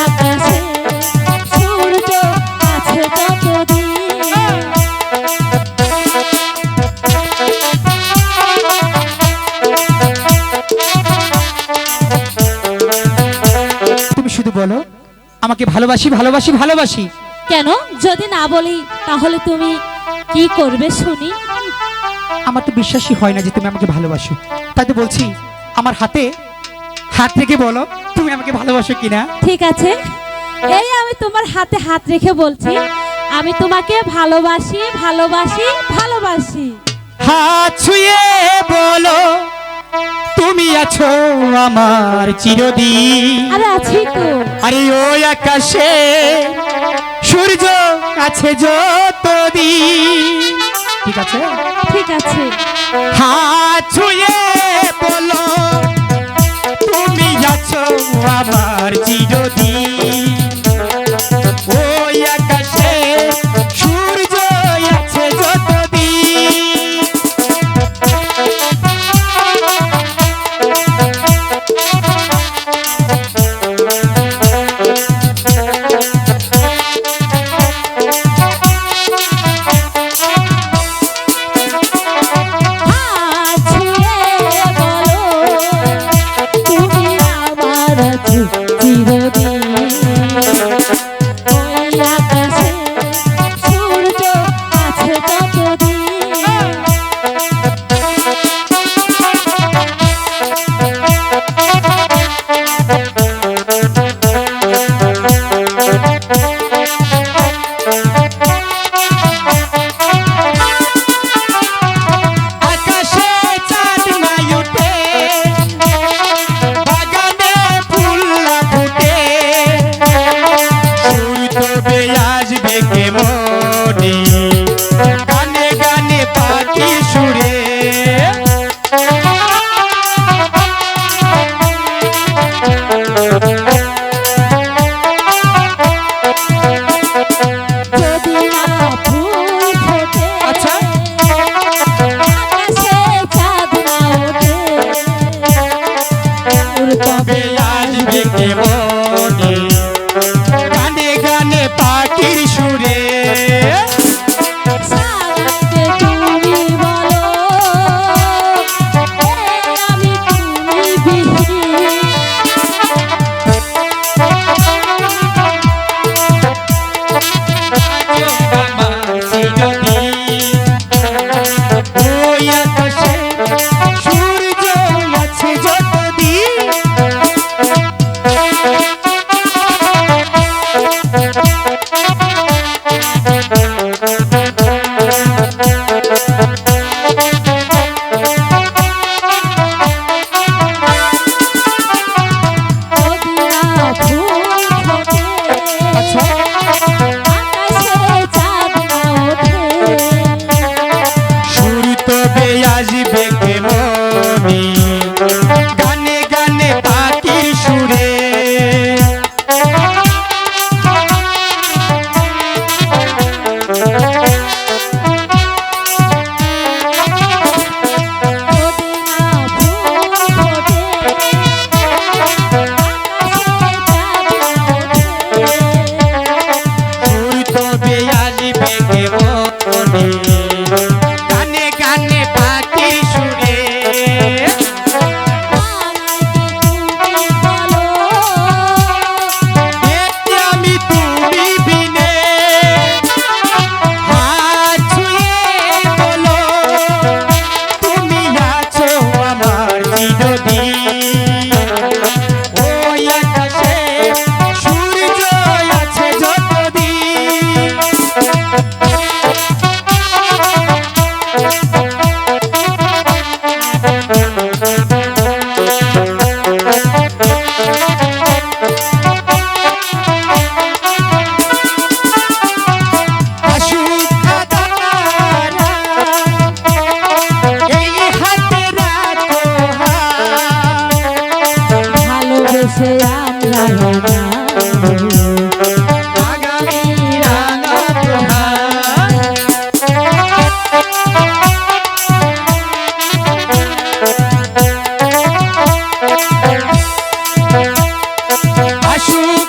আকাশে সূর্য আছে যতদিন। তুমি শুধু বলো আমাকে ভালোবাসি ভালোবাসি ভালোবাসি। কেন যদি না বলি তাহলে তুমি কি করবে শুনি? আমার তো বিশ্বাসই হয় না যে তুমি আমাকে ভালোবাসো, তাই তো বলছি আমার হাতে হাত রেখে বলো তুমি আমাকে ভালোবাসো কিনা। ঠিক আছে, এই আমি তোমার হাতে হাত রেখে বলছি, আমি তোমাকে ভালোবাসি ভালোবাসি ভালোবাসি। হাত ছুঁয়ে বলো তুমি আছো আমার চিরদিন। আরে আছি তো। আরে ওই আকাশে সূর্য আছে যতদিন। ঠিক আছে ঠিক আছে, হাত ছুঁয়ে বলো তুমি আছো আমার চিরদিন। ওই আকাশে সূর্য আছে যতদিন। হাত ছুঁয়ে বলো তুমি আমার আছো চিরদিন। ওই আকাশে সূর্য আছে যতদিন। আকাশে চাঁদ নাই ওঠে, বাগানে ফুল না ফোটে, সুর তবে আসবে কেমনে, গানে গানে পাখি সুরে। যদি না ফুল ফোটে, আচ্ছা আকাশে চাঁদ না ওঠে, সুর তবে তবে আসবে কেমনে, গানে গানে পাখির সুরে। সারাতে তুমি বলো, এই আমি তুমি বিহীন। আমার চিরদিন। ওই আকাশে সূর্য আছে যতদিন। যদি না ফুল ফোটে, আচ্ছা আকাশে চাঁদ না ওঠে, সুর তবে আসবে কেমনে, গানে গানে পাখির সুরে। যদি না ফুল ফোটে, আকাশে চাঁদ না ওঠে, সুর তবে আসবে কেমনে, গানে গানে পাখির সুরে। বানাইতে তুমি বলো, দেখতে আমি তুমি বিনে, হাত ছুঁয়ে বলো তুমি আছো আমার চিরদিন। ওই আকাশে সূর্য আছে যতদিন। আসুক আদারা, এই হাতে রাখো হাত। ভালোবেসে আমরা আগামী রাঙা প্রভাত। আসুক